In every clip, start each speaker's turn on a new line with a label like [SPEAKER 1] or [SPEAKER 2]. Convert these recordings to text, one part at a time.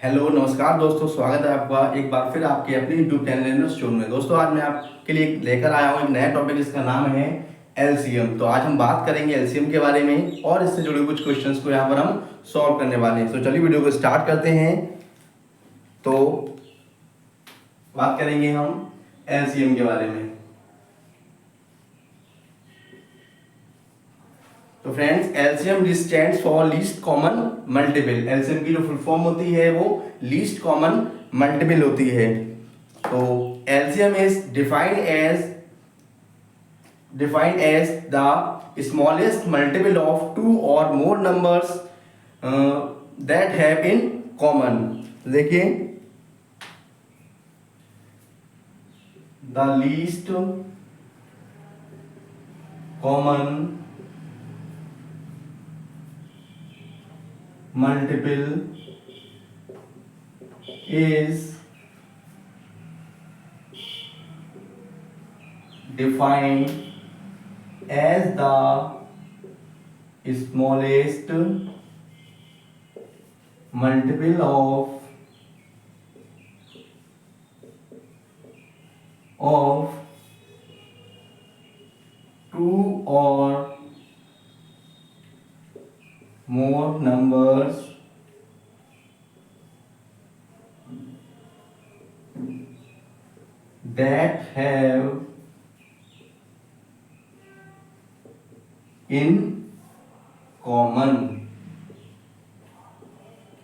[SPEAKER 1] Hello नमस्कार दोस्तों, स्वागत है आपका एक बार फिर आपके अपने यूट्यूब चैनल इन्वेस्ट में। दोस्तों आज मैं आपके लिए लेकर आया हूँ एक नया टॉपिक, इसका नाम है एलसीएम। तो आज हम बात करेंगे एलसीएम के बारे में और इससे जुड़े कुछ क्वेश्चंस को यहाँ पर हम सॉल्व करने वाले हैं। तो चलिए वीडियो को स्टार्ट करते हैं। तो बात करेंगे हम एलसीएम के बारे में। तो friends, LCM stands for least common multiple. LCM की जो फुल फॉर्म होती है वो लीस्ट कॉमन मल्टीपल होती है। तो LCM is defined as the smallest multiple of two or more numbers that have in common। देखिए, the least common multiple is defined as the smallest multiple of two or more numbers that have in common।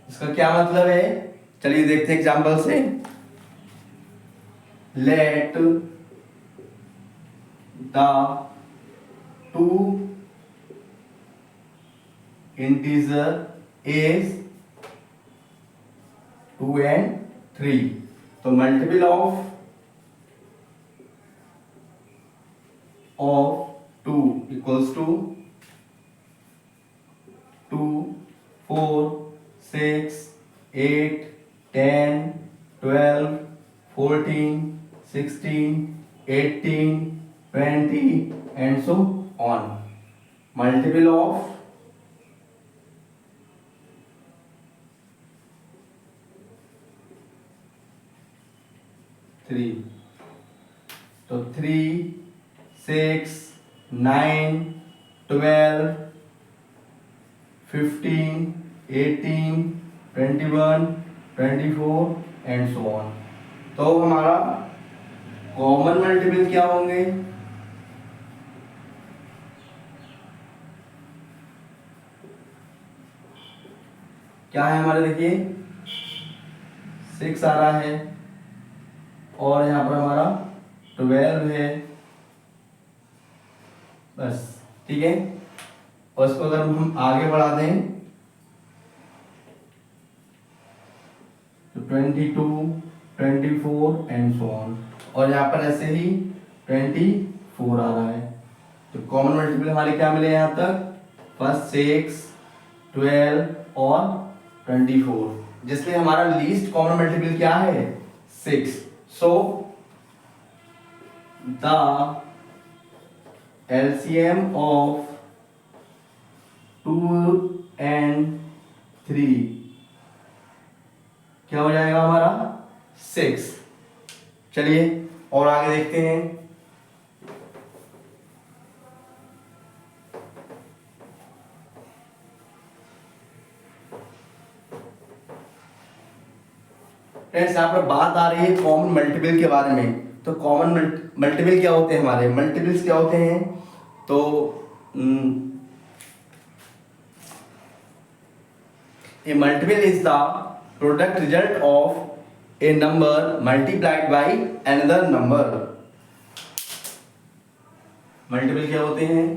[SPEAKER 1] इसका क्या मतलब है, चलिए देखते हैं example से। Let the two integer is 2 and 3। तो multiple of 2 equals to 2, 4, 6, 8, 10, 12, 14, 16, 18, 20 and so on। Multiple of 3। तो 3, 6, 9, 12, 15, 18, 21, 24 एंड सो ऑन। तो हमारा कॉमन मल्टीपल क्या होंगे? क्या है हमारे, देखिए 6 आ रहा है और यहाँ पर हमारा 12 है, बस ठीक है। और इसको अगर हम आगे बढ़ा दें तो 22, 24 एंड सो ऑन। और यहाँ पर ऐसे ही 24 आ रहा है। तो कॉमन मल्टीपल हमारे क्या मिले यहाँ तक? फर्स्ट 6, 12 और 24, जिसमें हमारा लीस्ट कॉमन मल्टीपल क्या है? 6। So the LCM of 2 and 3 क्या हो जाएगा हमारा? 6। चलिए और आगे देखते हैं। फ्रेंड्स, यहाँ पर बात आ रही है कॉमन मल्टीपल के बारे में। तो कॉमन मल्टीपल क्या होते हैं? हमारे मल्टीपल्स क्या होते हैं? तो a multiple is the product result of a number multiplied by another number। Multiple क्या होते हैं?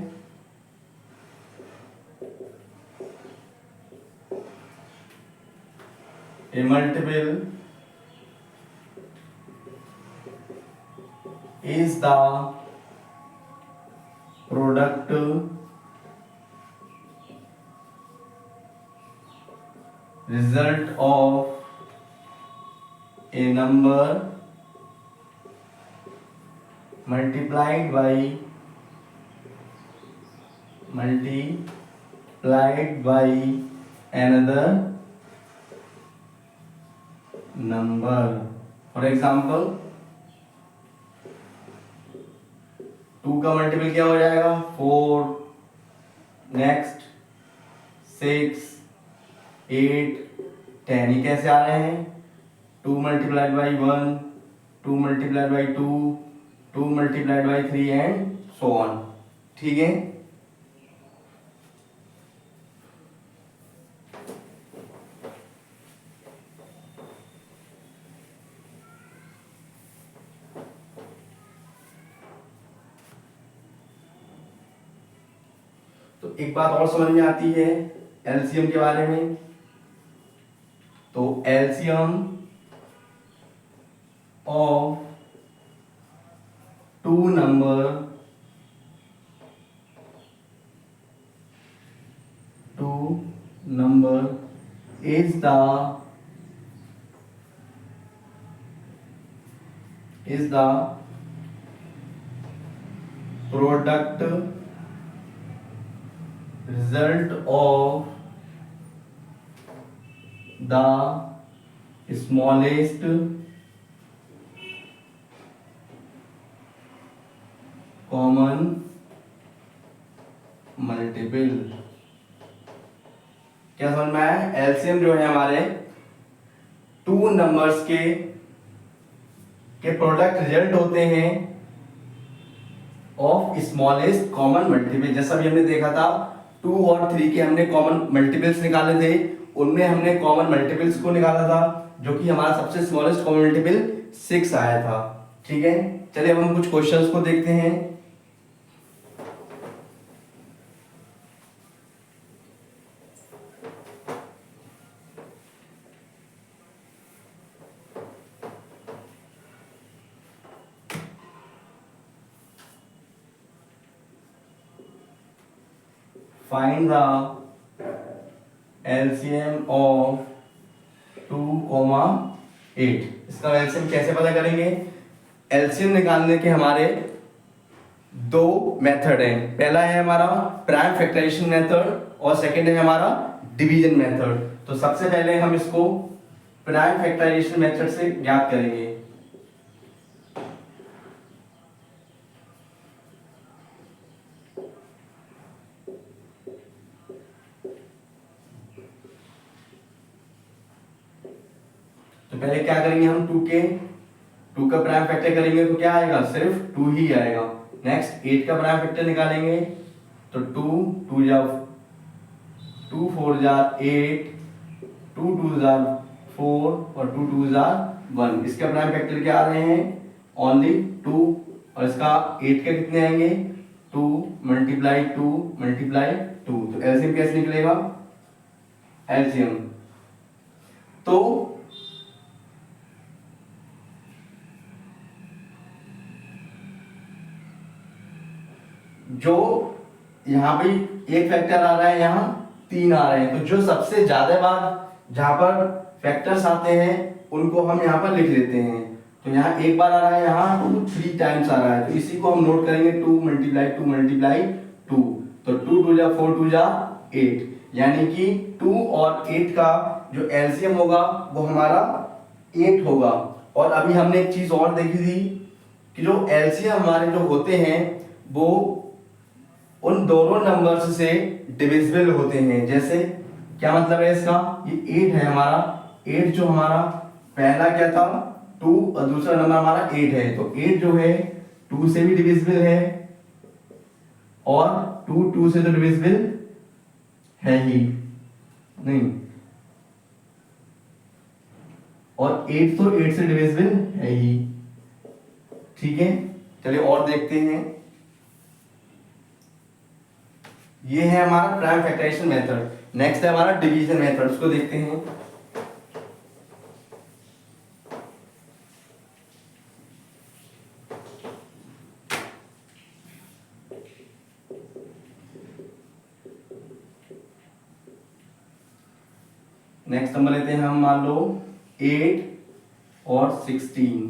[SPEAKER 1] a multiple is the product result of a number multiplied by another number. For example 2 का मल्टीपल क्या हो जाएगा 4, नेक्स्ट 6, 8, 10। ये कैसे आ रहे हैं 2 multiplied by 1, 2 multiplied by 2, 2 multiplied by 3 and so on. ठीक है। तो एक बात और समझ में आती है एलसीएम के बारे में। तो LCM of 2 number, 2 number is the product result of the smallest common multiple। क्या समझ में आया? एलसीएम जो है हमारे 2 नंबर्स के प्रोडक्ट रिजल्ट होते हैं ऑफ स्मॉलेस्ट कॉमन मल्टीपल। जैसा भी हमने देखा था 2 और 3 के हमने कॉमन मल्टीपल्स निकाले थे, उनमें हमने कॉमन मल्टीपल्स को निकाला था जो कि हमारा सबसे स्मॉलेस्ट कॉमन मल्टीपल 6 आया था। ठीक है, चलिए अब हम कुछ क्वेश्चंस को देखते हैं। Find the LCM of 2,8। इसका LCM कैसे पता करेंगे? LCM निकालने के हमारे 2 मेथड हैं। पहला है हमारा प्राइम फैक्टराइजेशन मेथड और सेकंड है हमारा डिवीजन मेथड। तो सबसे पहले हम इसको प्राइम फैक्टराइजेशन मेथड से ज्ञात करेंगे। तो पहले क्या करेंगे हम 2 का प्राइम फैक्टर करेंगे तो क्या आएगा, सिर्फ 2 ही आएगा। नेक्स्ट 8 का प्राइम फैक्टर निकालेंगे तो 2 जा 2 4 जा 8, 2 2 जा 4 और 2 2 जा 1। इसका प्राइम फैक्टर क्या आ रहे हैं ओनली 2 और इसका 8 के कितने आएंगे 2 मल्टीप्लाई 2 मल्टीप्लाई 2। तो एलसीएम कैसे निकलेगा? एलसीएम तो जो यहाँ पे एक फैक्टर आ रहा है, यहाँ 3 आ रहे हैं, तो जो सबसे ज्यादा बार जहां पर फैक्टर्स आते हैं उनको हम यहाँ पर लिख लेते हैं। तो यहाँ एक बार आ रहा है, यहाँ 2 3 टाइम्स आ रहा है, तो इसी को हम नोट करेंगे 2 मल्टीप्लाई 2 मल्टीप्लाई 2। तो 2 2 जा 4 2 जा 8, यानी कि 2 और 8 का जो एलसीएम होगा वो हमारा 8 होगा। और अभी हमने एक चीज और देखी थी कि जो एलसीएम हमारे जो होते हैं वो उन दोनों नंबर्स से डिविजिबल होते हैं। जैसे क्या मतलब है इसका, ये 8 है हमारा, 8 जो हमारा पहला क्या था 2 और दूसरा नंबर हमारा 8 है, तो 8 जो है 2 से भी डिविजिबल है और 2 से तो डिविजिबल है ही नहीं, और 8 तो 8 से डिविजिबल है ही। ठीक है, चलिए और देखते हैं। ये है हमारा प्राइम फैक्टराइजेशन मेथड। नेक्स्ट है हमारा डिवीजन मेथड, उसको देखते हैं। नेक्स्ट नंबर लेते हैं हम, मान लो 8 और 16।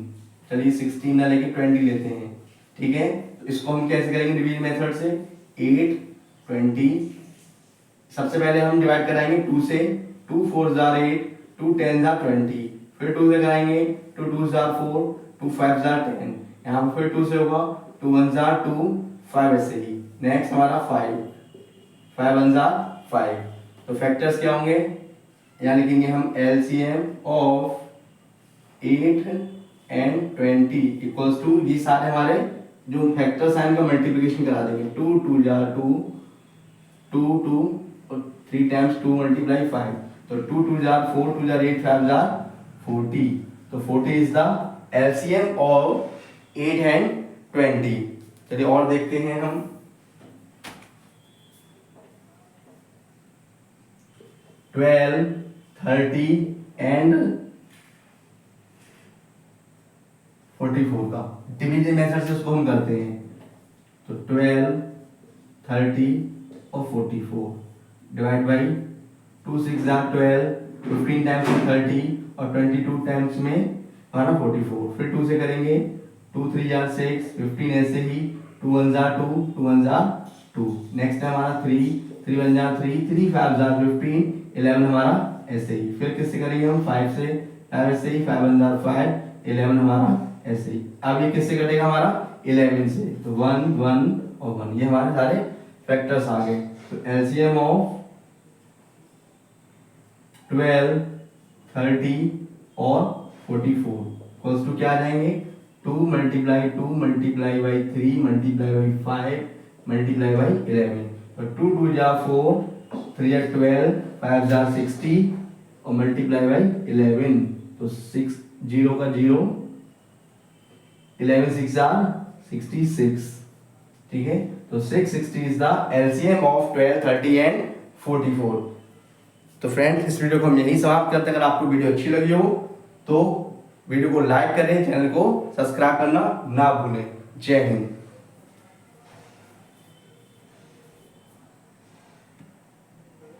[SPEAKER 1] चलिए 16 ना लेके 20 लेते हैं। ठीक है, तो इसको हम कैसे करेंगे डिवीजन मेथड से? 8 20, सबसे पहले हम डिवाइड कराएंगे 2 से, 2 4 जा 8, 2 10 जा 20, फिर 2 से कराएंगे, 2 2 जार 4, 2 5 जार 10, यहाँ पर फिर 2 से होगा, 2 1 जार 2, 5 ऐसे ही। नेक्स्ट हमारा 5, 5 1 जार 5। तो फैक्टर्स क्या होंगे, यहाँ लिखेंगे हम LCM of 8 and 20 equals to, ये सारे हमारे जो फैक्टर्स हैं इनका मल्टीप्लिकेशन करा देंगे। 2 2 जार 2, 2 2 और 3 टाइम्स 2 मल्टीप्लाई 5, तो 2 2 जार 4, 2 जार 8, 5 जार 40। तो 40 is the LCM of 8 and 20। चलिए और देखते हैं हम। 12, 30 and 44 का डिवीजन मेथड से उसको हम करते हैं। तो 12, 30 और 44 डिवाइड बाई 2 6 जार 12, 15 टाइम्स में 30 और 22 टाइम्स में हमारा 44। फिर 2 से करेंगे, 2 3 जार 6, 15 ऐसे ही, 2 1 जार 2, 2 1 जार 2। नेक्स्ट है हमारा 3 3 1 जार 3, 3 5 जार 15, 11 हमारा ऐसे ही। फिर किससे करेंगे हम, 5 से, 5 ऐसे ही, 5 1 जार 5, 11 हमारा ऐसे ही। अब ये किससे कटेगा हमारा, 11 से, तो 1 1 और 1, ये हमारे सारे फैक्टर्स आ गए। तो LCM ऑफ 12, 30 और 44 इक्वल्स टू क्या आ जाएंगे, 2 multiply 2 multiply by 3 multiply by 5 multiply by 11। तो 2 2 जा 4, 3 जा 12, 5 जा 60 और मल्टीप्लाई बाई 11, तो 6 0 का 0, 11 6 जा 66। ठीक है, तो 660 is the LCM of 12, 30 and 44। तो फ्रेंड्स इस वीडियो को हम यही समाप्त करते हैं। अगर आपको वीडियो अच्छी लगी हो तो वीडियो को लाइक करें, चैनल को सब्सक्राइब करना ना भूलें। जय हिंद।